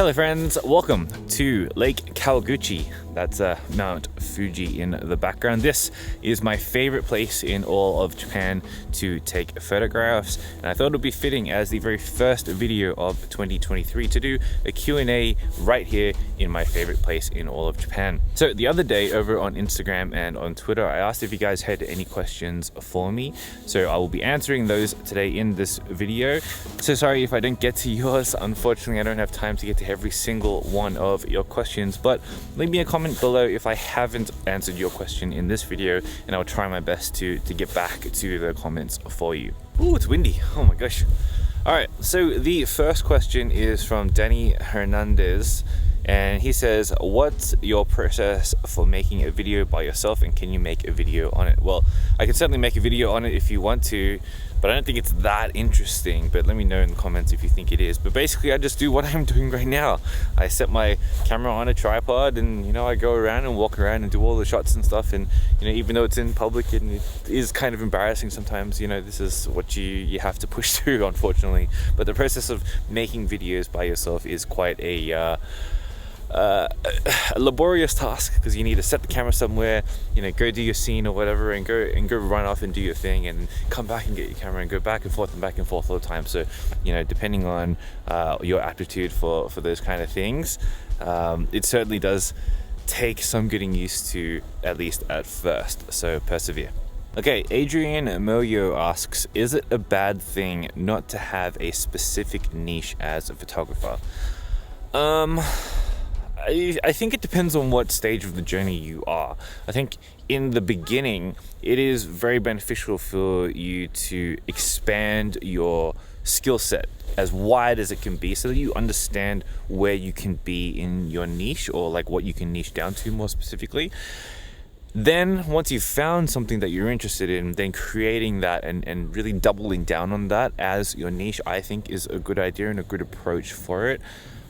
Hello friends, welcome to Lake Kawaguchi. That's Mount Fuji in the background. This is my favorite place in all of Japan to take photographs, and I thought it would be fitting as the very first video of 2023 to do a Q&A right here in my favorite place in all of Japan. So the other day over on Instagram and on Twitter, I asked if you guys had any questions for me. So I will be answering those today in this video. So sorry if I don't get to yours. Unfortunately, I don't have time to get to every single one of your questions, but leave me a comment below if I haven't answered your question in this video, and I'll try my best to get back to the comments for you. Ooh, it's windy. Oh my gosh. All right, so the first question is from Danny Hernandez, and he says, what's your process for making a video by yourself, and can you make a video on it? Well, I can certainly make a video on it if you want to, but I don't think it's that interesting. But let me know in the comments if you think it is. But basically, I just do what I'm doing right now. I set my camera on a tripod, and I go around and walk around and do all the shots and stuff. And even though it's in public and it is kind of embarrassing sometimes, this is what you have to push through, unfortunately. But the process of making videos by yourself is quite a laborious task, because you need to set the camera somewhere, go do your scene or whatever, and go run off and do your thing, and come back and get your camera and go back and forth all the time. So depending on your aptitude for those kind of things, it certainly does take some getting used to, at least at first, so persevere. Okay, Adrian Moyo asks, is it a bad thing not to have a specific niche as a photographer? I think it depends on what stage of the journey you are. I think in the beginning, it is very beneficial for you to expand your skill set as wide as it can be, so that you understand where you can be in your niche, or like what you can niche down to more specifically. Then once you've found something that you're interested in, then creating that and really doubling down on that as your niche, I think is a good idea and a good approach for it.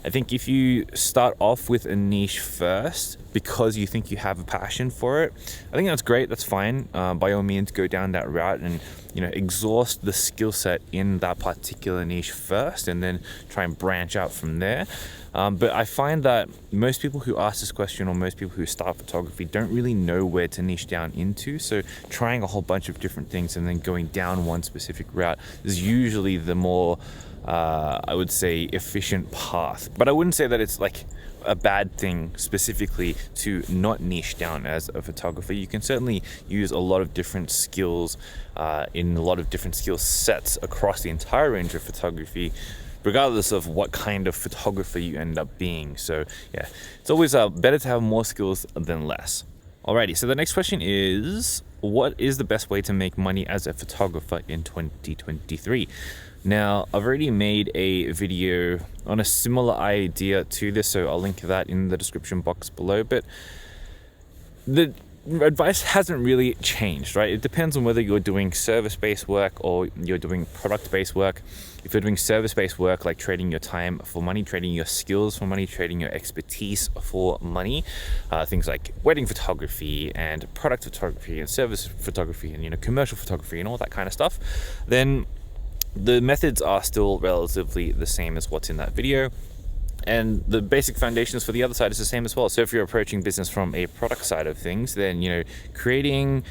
I think if you start off with a niche first because you think you have a passion for it, I think that's great, that's fine. By all means, go down that route and exhaust the skill set in that particular niche first, and then try and branch out from there. But I find that most people who ask this question, or most people who start photography, don't really know where to niche down into. So trying a whole bunch of different things and then going down one specific route is usually the more I would say efficient path. But I wouldn't say that it's like a bad thing specifically to not niche down as a photographer. You can certainly use a lot of different skills in a lot of different skill sets across the entire range of photography, regardless of what kind of photographer you end up being. So yeah, it's always better to have more skills than less. Alrighty, so the next question is, what is the best way to make money as a photographer in 2023? Now, I've already made a video on a similar idea to this, so I'll link that in the description box below, but the advice hasn't really changed, right? It depends on whether you're doing service-based work or you're doing product-based work. If you're doing service-based work, like trading your time for money, trading your skills for money, trading your expertise for money, things like wedding photography and product photography and service photography and commercial photography and all that kind of stuff, then the methods are still relatively the same as what's in that video. And the basic foundations for the other side is the same as well. So if you're approaching business from a product side of things, then creating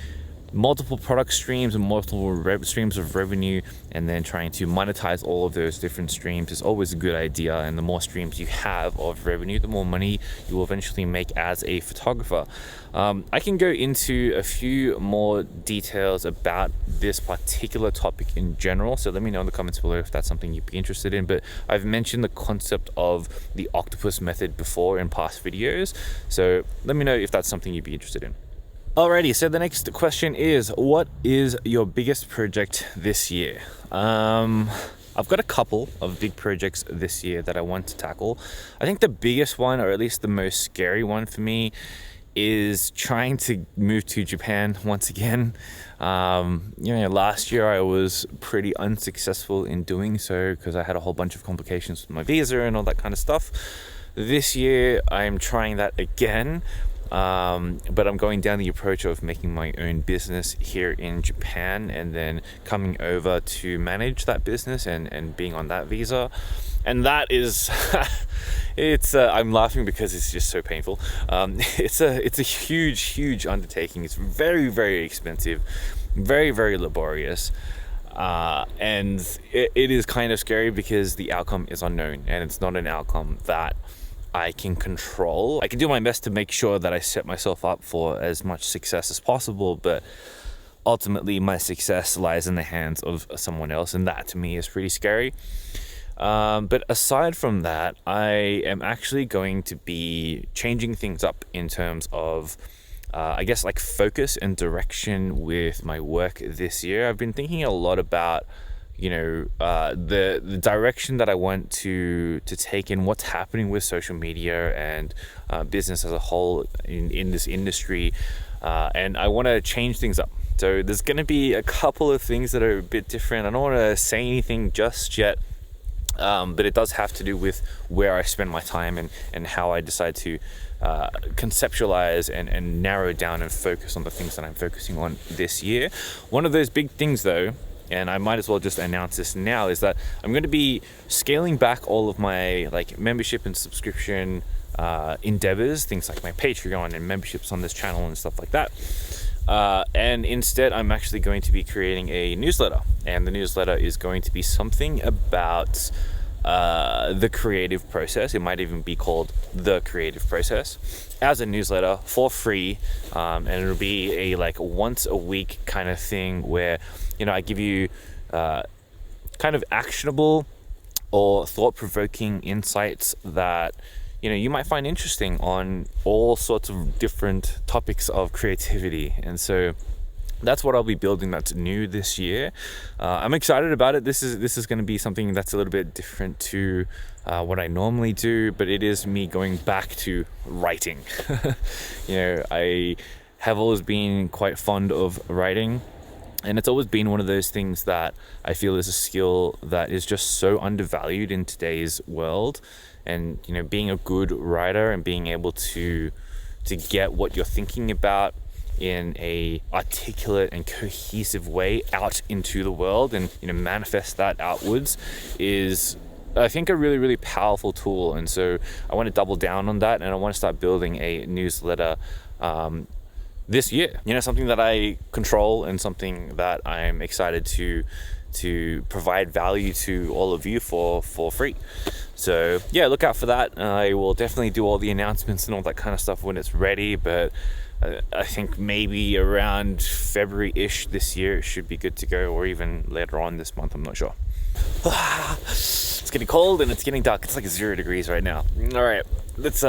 multiple product streams and multiple streams of revenue, and then trying to monetize all of those different streams is always a good idea. And the more streams you have of revenue, the more money you will eventually make as a photographer. I can go into a few more details about this particular topic in general, so let me know in the comments below if that's something you'd be interested in. But I've mentioned the concept of the octopus method before in past videos, so let me know if that's something you'd be interested in. Alrighty, so the next question is, what is your biggest project this year? I've got a couple of big projects this year that I want to tackle. I think the biggest one, or at least the most scary one for me, is trying to move to Japan once again. Last year I was pretty unsuccessful in doing so because I had a whole bunch of complications with my visa and all that kind of stuff. This year I'm trying that again. But I'm going down the approach of making my own business here in Japan and then coming over to manage that business and being on that visa. And that is, I'm laughing because it's just so painful. It's a huge undertaking. It's very, very expensive, very, very laborious. And it is kind of scary because the outcome is unknown and it's not an outcome that I can control. I can do my best to make sure that I set myself up for as much success as possible, but ultimately my success lies in the hands of someone else, and that to me is pretty scary. But aside from that, I am actually going to be changing things up in terms of I guess like focus and direction with my work this year. I've been thinking a lot about the direction that I want to take in what's happening with social media and business as a whole in this industry, and I want to change things up. So there's going to be a couple of things that are a bit different. I don't want to say anything just yet, but it does have to do with where I spend my time and how I decide to conceptualize and narrow down and focus on the things that I'm focusing on this year. One of those big things though, and I might as well just announce this now, is that I'm going to be scaling back all of my like membership and subscription endeavors, things like my Patreon and memberships on this channel and stuff like that. And instead, I'm actually going to be creating a newsletter, and the newsletter is going to be something about the creative process. It might even be called The Creative Process as a newsletter for free, and it'll be a like once a week kind of thing where I give you kind of actionable or thought-provoking insights that you might find interesting on all sorts of different topics of creativity. And so that's what I'll be building that's new this year. I'm excited about it. This is going to be something that's a little bit different to what I normally do, but it is me going back to writing. I have always been quite fond of writing, and it's always been one of those things that I feel is a skill that is just so undervalued in today's world. And being a good writer and being able to get what you're thinking about in a articulate and cohesive way out into the world and manifest that outwards is, I think, a really, really powerful tool. And so I want to double down on that, and I want to start building a newsletter this year, something that I control and something that I'm excited to provide value to all of you for free. So yeah, look out for that. I will definitely do all the announcements and all that kind of stuff when it's ready, but I think maybe around February-ish this year it should be good to go, or even later on this month, I'm not sure. It's getting cold and it's getting dark. It's like 0 degrees right now. All right, let's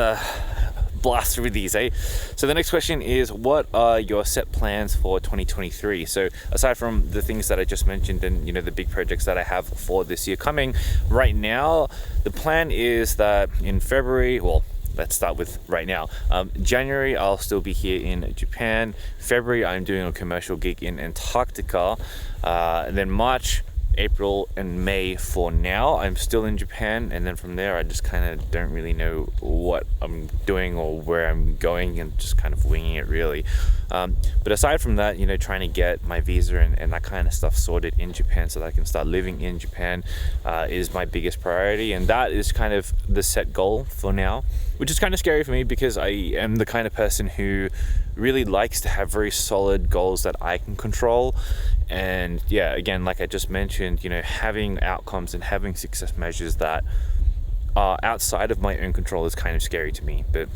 blast through these, eh? So the next question is, what are your set plans for 2023? So aside from the things that I just mentioned and the big projects that I have for this year coming, right now the plan is that in February, well, let's start with right now. January, I'll still be here in Japan. February, I'm doing a commercial gig in Antarctica. And then March, April and May for now, I'm still in Japan, and then from there I just kind of don't really know what I'm doing or where I'm going, and just kind of winging it really. But aside from that, trying to get my visa and that kind of stuff sorted in Japan so that I can start living in Japan is my biggest priority, and that is kind of the set goal for now, which is kind of scary for me because I am the kind of person who really likes to have very solid goals that I can control. And yeah, again, like I just mentioned, having outcomes and having success measures that are outside of my own control is kind of scary to me. But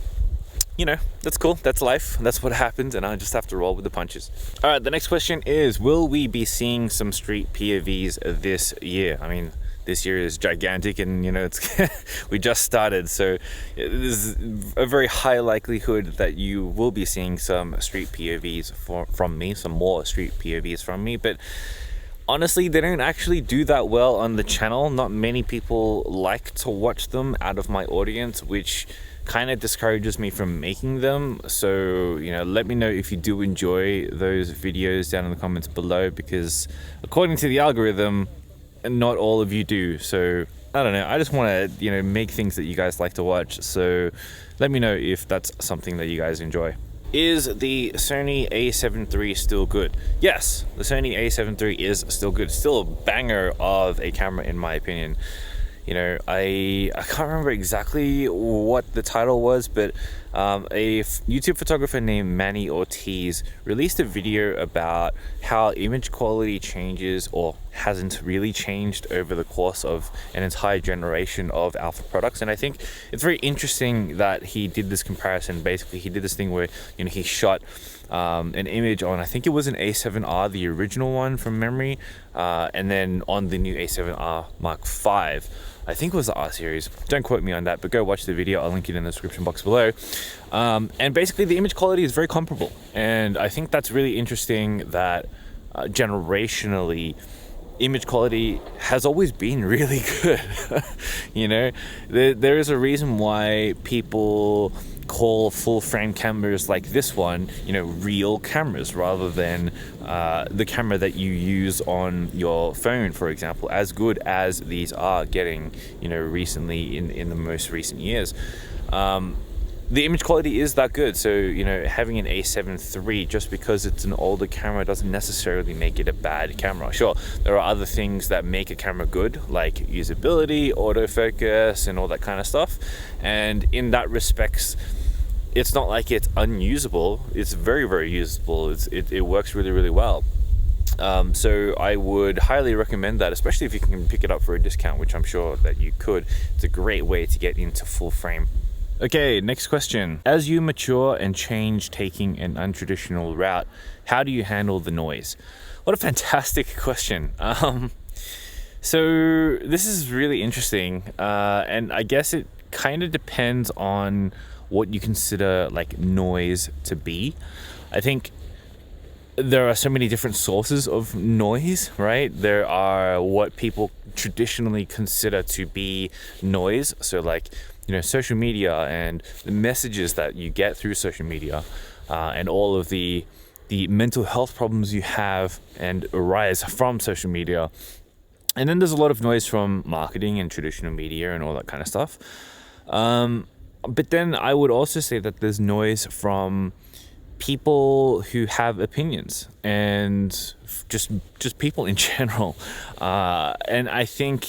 that's cool. That's life. That's what happens, and I just have to roll with the punches. All right, the next question is, will we be seeing some street POVs this year? I mean, this year is gigantic, and it's we just started, so there's a very high likelihood that you will be seeing some street POVs from me, some more street POVs from me. But honestly, they don't actually do that well on the channel. Not many people like to watch them out of my audience, which kind of discourages me from making them. So let me know if you do enjoy those videos down in the comments below, because according to the algorithm, not all of you do. So I don't know. I just want to, make things that you guys like to watch. So let me know if that's something that you guys enjoy. Is the Sony A7 III still good? Yes, the Sony A7 III is still good. Still a banger of a camera in my opinion. I can't remember exactly what the title was, but a YouTube photographer named Manny Ortiz released a video about how image quality changes or hasn't really changed over the course of an entire generation of Alpha products. And I think it's very interesting that he did this comparison. Basically, he did this thing where he shot an image on, I think it was an A7R, the original one from memory, and then on the new A7R Mark V. I think it was the R series. Don't quote me on that, but go watch the video. I'll link it in the description box below. And basically the image quality is very comparable. And I think that's really interesting that generationally, image quality has always been really good. There is a reason why people call full frame cameras like this one, real cameras, rather than the camera that you use on your phone, for example, as good as these are getting, recently in the most recent years. The image quality is that good. So, having an A7 III, just because it's an older camera doesn't necessarily make it a bad camera. Sure, there are other things that make a camera good, like usability, autofocus, and all that kind of stuff. And in that respects, it's not like it's unusable. It's very, very usable. It works really, really well. So I would highly recommend that, especially if you can pick it up for a discount, which I'm sure that you could. It's a great way to get into full frame. Okay, next question. As you mature and change taking an untraditional route, how do you handle the noise? What a fantastic question. So this is really interesting, and I guess it kind of depends on what you consider like noise to be. I think there are so many different sources of noise, right? There are what people traditionally consider to be noise. So like, social media and the messages that you get through social media, and all of the mental health problems you have and arise from social media. And then there's a lot of noise from marketing and traditional media and all that kind of stuff. But then I would also say that there's noise from people who have opinions and just people in general. And I think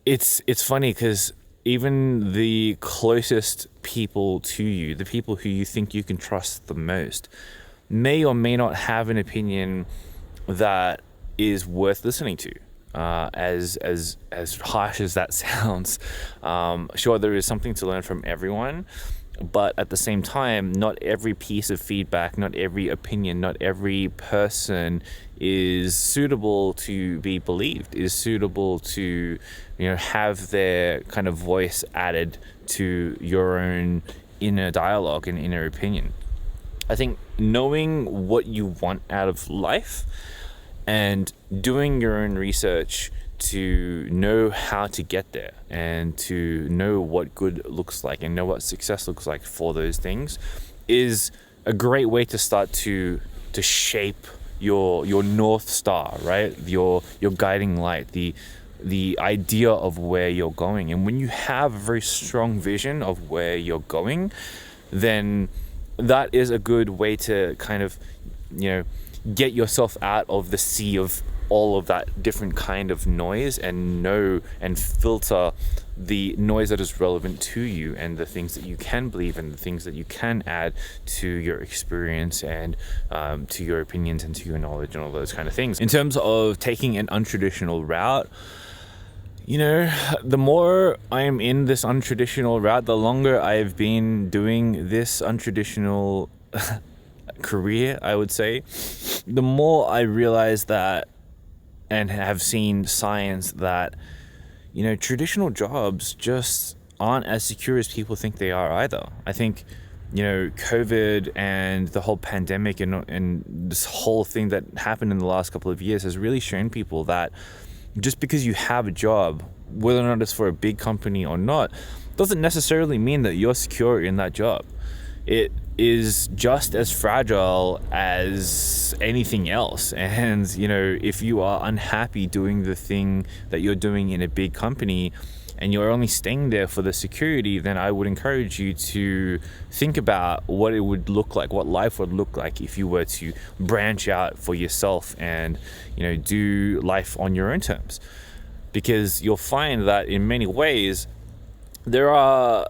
it's funny because even the closest people to you, the people who you think you can trust the most, may or may not have an opinion that is worth listening to. As harsh as that sounds, sure, there is something to learn from everyone, but at the same time, not every piece of feedback, not every opinion, not every person is suitable to be believed, is suitable to, have their kind of voice added to your own inner dialogue and inner opinion. I think knowing what you want out of life and doing your own research to know how to get there and to know what good looks like and know what success looks like for those things is a great way to start to shape your North Star, right? Your guiding light, the idea of where you're going. And when you have a very strong vision of where you're going, then that is a good way to kind of, get yourself out of the sea of all of that different kind of noise and know and filter the noise that is relevant to you and the things that you can believe and the things that you can add to your experience and to your opinions and to your knowledge and all those kind of things. In terms of taking an untraditional route, the more I am in this untraditional route, the longer I've been doing this untraditional career, I would say, the more I realize that and have seen science that, traditional jobs just aren't as secure as people think they are either. I think, COVID and the whole pandemic and this whole thing that happened in the last couple of years has really shown people that just because you have a job, whether or not it's for a big company or not, doesn't necessarily mean that you're secure in that job. It is just as fragile as anything else. And, if you are unhappy doing the thing that you're doing in a big company and you're only staying there for the security, then I would encourage you to think about what it would look like, what life would look like if you were to branch out for yourself and, do life on your own terms. Because you'll find that in many ways, there are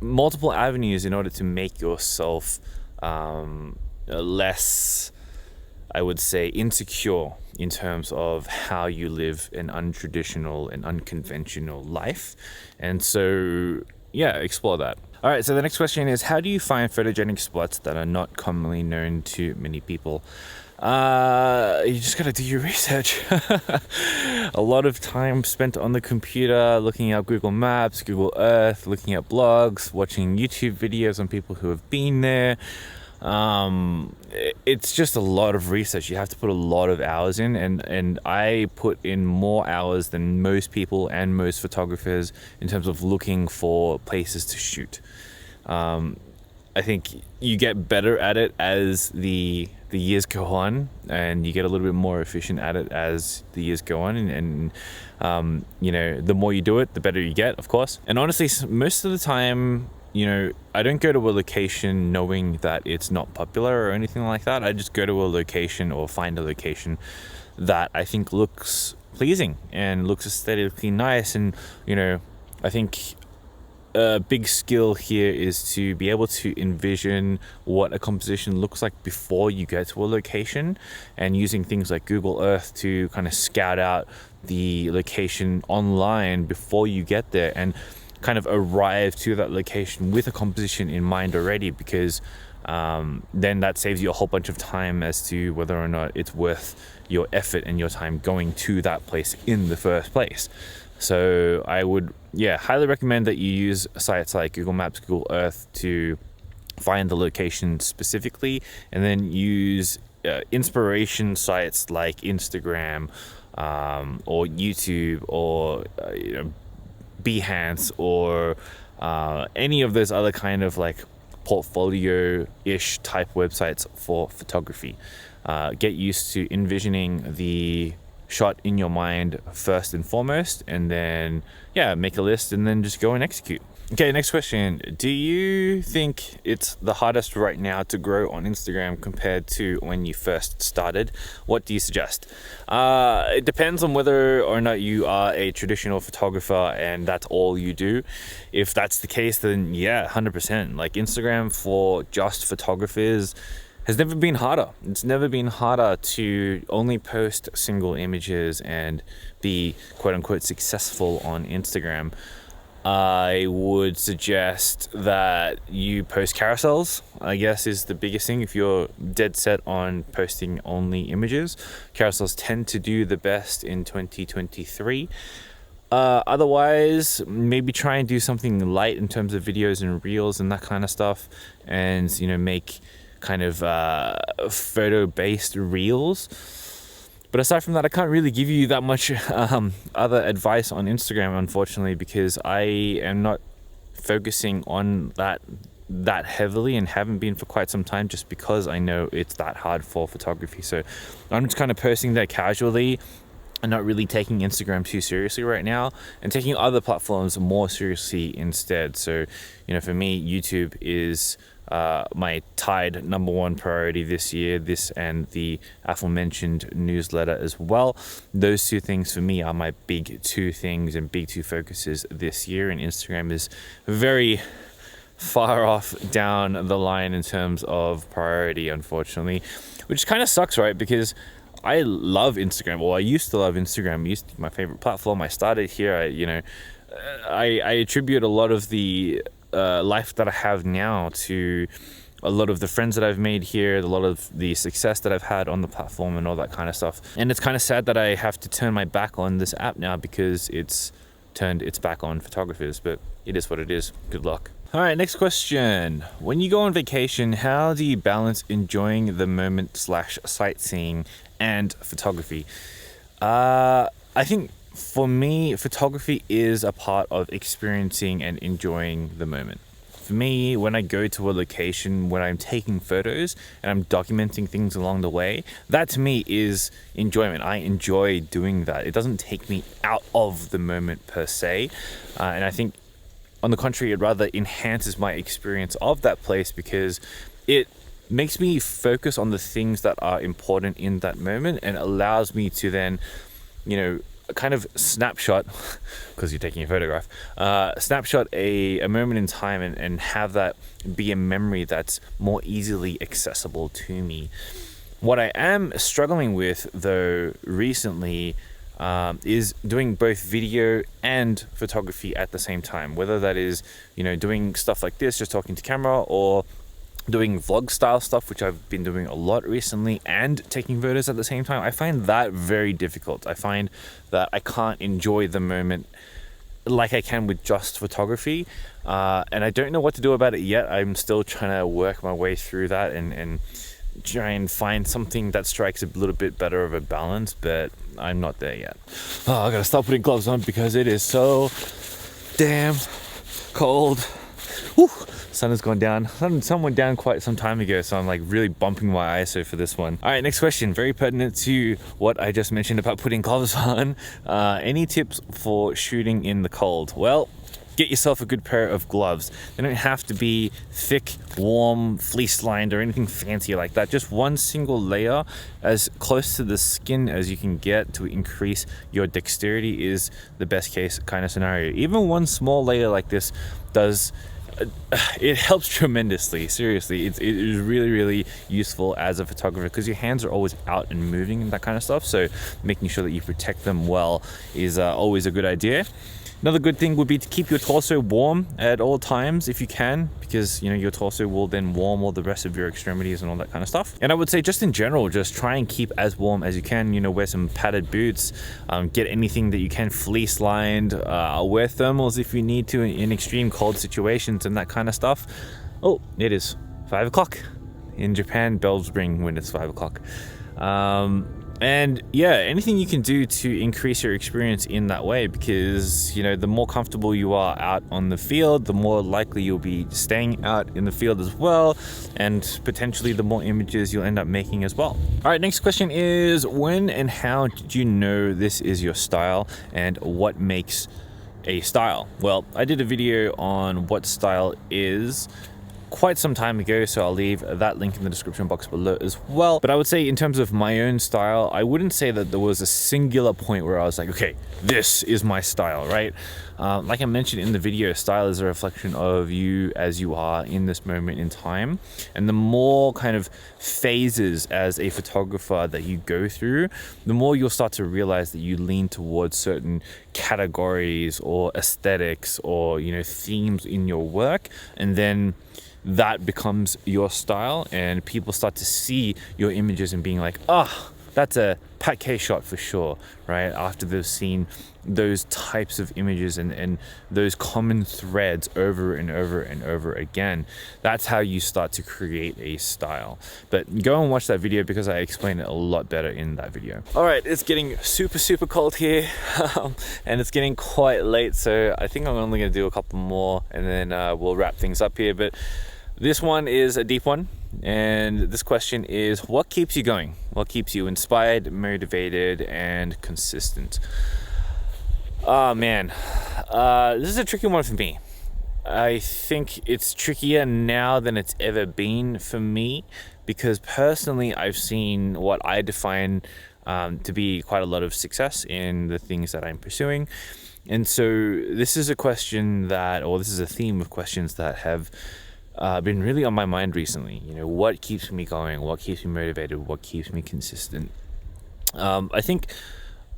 multiple avenues in order to make yourself less, I would say, insecure in terms of how you live an untraditional and unconventional life. And so, explore that. All right, so the next question is, how do you find photogenic spots that are not commonly known to many people? You just gotta do your research. A lot of time spent on the computer looking at Google Maps, Google Earth, looking at blogs, watching YouTube videos on people who have been there. It's just a lot of research. You have to put a lot of hours in, and I put in more hours than most people and most photographers in terms of looking for places to shoot. I think you get better at it as the years go on, and you get a little bit more efficient at it as the years go on, and the more you do it, the better you get, of course. And honestly, most of the time, I don't go to a location knowing that it's not popular or anything like that. I just go to a location or find a location that I think looks pleasing and looks aesthetically nice. And, I think a big skill here is to be able to envision what a composition looks like before you get to a location, and using things like Google Earth to kind of scout out the location online before you get there, and kind of arrive to that location with a composition in mind already, because then that saves you a whole bunch of time as to whether or not it's worth your effort and your time going to that place in the first place. So I would, highly recommend that you use sites like Google Maps, Google Earth to find the location specifically, and then use inspiration sites like Instagram or YouTube or Behance or any of those other kind of like portfolio-ish type websites for photography. Get used to envisioning the shot in your mind first and foremost, and then make a list and then just go and execute. Okay, next question. Do you think it's the hardest right now to grow on Instagram compared to when you first started? What do you suggest? It depends on whether or not you are a traditional photographer and that's all you do. If that's the case, then 100%. Like, Instagram for just photographers has never been harder. It's never been harder to only post single images and be quote unquote successful on Instagram. I would suggest that you post carousels, I guess, is the biggest thing. If you're dead set on posting only images, carousels tend to do the best in 2023. Otherwise, maybe try and do something light in terms of videos and reels and that kind of stuff, and make kind of photo-based reels. But aside from that, I can't really give you that much other advice on Instagram, unfortunately, because I am not focusing on that heavily and haven't been for quite some time, just because I know it's that hard for photography. So I'm just kind of posting there casually and not really taking Instagram too seriously right now, and taking other platforms more seriously instead. So, for me, YouTube is my tied number one priority this year, this and the aforementioned newsletter as well. Those two things for me are my big two things and big two focuses this year, and Instagram is very far off down the line in terms of priority, unfortunately, which kind of sucks, right? Because I love Instagram. Well, I used to love Instagram. It used to be my favorite platform. I started here. I attribute a lot of the life that I have now to a lot of the friends that I've made here, a lot of the success that I've had on the platform and all that kind of stuff. And it's kind of sad that I have to turn my back on this app now because it's turned its back on photographers, but it is what it is. Good luck. All right, next question. When you go on vacation, how do you balance enjoying the moment / sightseeing and photography? I think for me, photography is a part of experiencing and enjoying the moment. For me, when I go to a location, when I'm taking photos and I'm documenting things along the way, that to me is enjoyment. I enjoy doing that. It doesn't take me out of the moment per se. And I think on the contrary, it rather enhances my experience of that place because it makes me focus on the things that are important in that moment and allows me to then, kind of snapshot, because you're taking a photograph, snapshot a moment in time and have that be a memory that's more easily accessible to me. What I am struggling with though recently is doing both video and photography at the same time, whether that is, doing stuff like this, just talking to camera, or doing vlog style stuff, which I've been doing a lot recently, and taking photos at the same time. I find that very difficult. I find that I can't enjoy the moment like I can with just photography, and I don't know what to do about it yet. I'm still trying to work my way through that and try and find something that strikes a little bit better of a balance, but I'm not there yet. I gotta stop putting gloves on because it is so damn cold. Whew. Sun has gone down. Sun went down quite some time ago, so I'm like really bumping my ISO for this one. All right, next question, very pertinent to what I just mentioned about putting gloves on. Any tips for shooting in the cold? Well, get yourself a good pair of gloves. They don't have to be thick, warm, fleece lined or anything fancy like that. Just one single layer as close to the skin as you can get to increase your dexterity is the best case kind of scenario. Even one small layer like this it helps tremendously. Seriously, it is really, really useful as a photographer because your hands are always out and moving and that kind of stuff. So making sure that you protect them well is always a good idea. Another good thing would be to keep your torso warm at all times if you can, because your torso will then warm all the rest of your extremities and all that kind of stuff. And I would say just in general, just try and keep as warm as you can. Wear some padded boots, get anything that you can fleece lined, wear thermals if you need to in extreme cold situations and that kind of stuff. Oh, it is 5 o'clock. In Japan, bells ring when it's 5 o'clock. And yeah, anything you can do to increase your experience in that way, because the more comfortable you are out on the field, the more likely you'll be staying out in the field as well, and potentially the more images you'll end up making as well. All right, next question is, when and how did you know this is your style, and what makes a style? Well, I did a video on what style is quite some time ago, so I'll leave that link in the description box below as well. But I would say in terms of my own style, I wouldn't say that there was a singular point where I was like, okay, this is my style, right? Like I mentioned in the video, style is a reflection of you as you are in this moment in time. And the more kind of phases as a photographer that you go through, the more you'll start to realize that you lean towards certain categories or aesthetics or, themes in your work. And then that becomes your style, and people start to see your images and being like, that's a Pat K shot for sure, right? After they've seen those types of images and those common threads over and over and over again. That's how you start to create a style. But go and watch that video because I explain it a lot better in that video. All right, it's getting super, super cold here and it's getting quite late. So I think I'm only gonna do a couple more and then we'll wrap things up here. But this one is a deep one. And this question is, what keeps you going? What keeps you inspired, motivated, and consistent? Oh man, this is a tricky one for me. I think it's trickier now than it's ever been for me, because personally I've seen what I define to be quite a lot of success in the things that I'm pursuing. And so this is a question that, or this is a theme of questions that have been really on my mind recently. What keeps me going? What keeps me motivated? What keeps me consistent? I think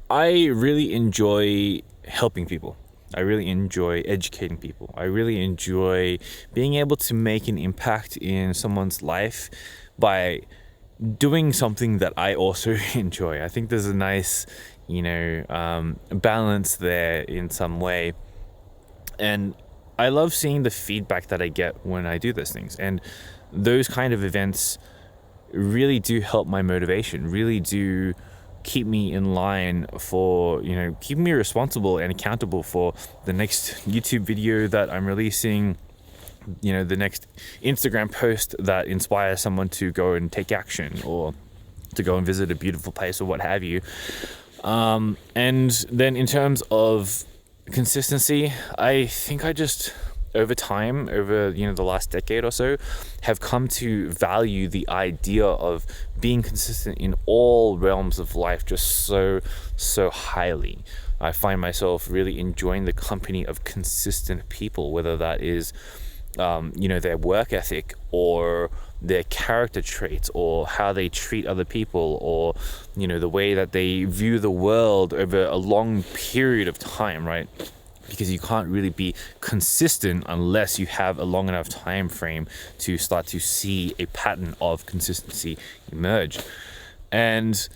I really enjoy helping people. I really enjoy educating people. I really enjoy being able to make an impact in someone's life by doing something that I also enjoy. I think there's a nice, balance there in some way. And I love seeing the feedback that I get when I do those things. And those kind of events really do help my motivation, really do keep me in line for, keeping me responsible and accountable for the next YouTube video that I'm releasing, the next Instagram post that inspires someone to go and take action, or to go and visit a beautiful place, or what have you. And then in terms of consistency, I think I just, over time, over the last decade or so, have come to value the idea of being consistent in all realms of life just so highly. I find myself really enjoying the company of consistent people, whether that is their work ethic, or their character traits, or how they treat other people, or the way that they view the world over a long period of time, right? Because you can't really be consistent unless you have a long enough time frame to start to see a pattern of consistency emerge. And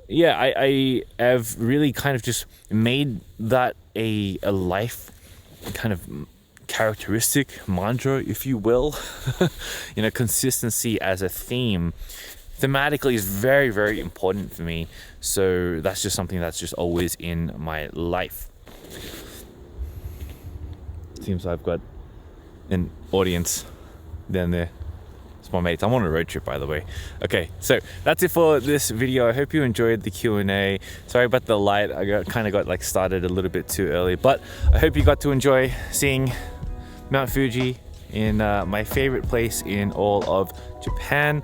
yeah, I have really kind of just made that a life kind of characteristic, mantra, if you will. Consistency as a theme thematically is very, very important for me. So that's just something that's just always in my life. Seems I've got an audience down there. It's my mates. I'm on a road trip, by the way. Okay, so that's it for this video. I hope you enjoyed the Q&A. Sorry about the light. I kind of got started a little bit too early, but I hope you got to enjoy seeing Mount Fuji in my favorite place in all of Japan.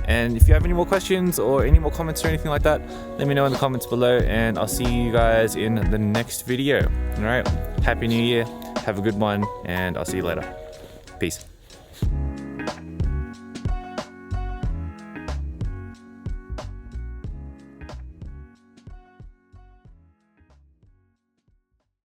And if you have any more questions or any more comments or anything like that, let me know in the comments below, and I'll see you guys in the next video. All right, Happy New Year. Have a good one, and I'll see you later. Peace.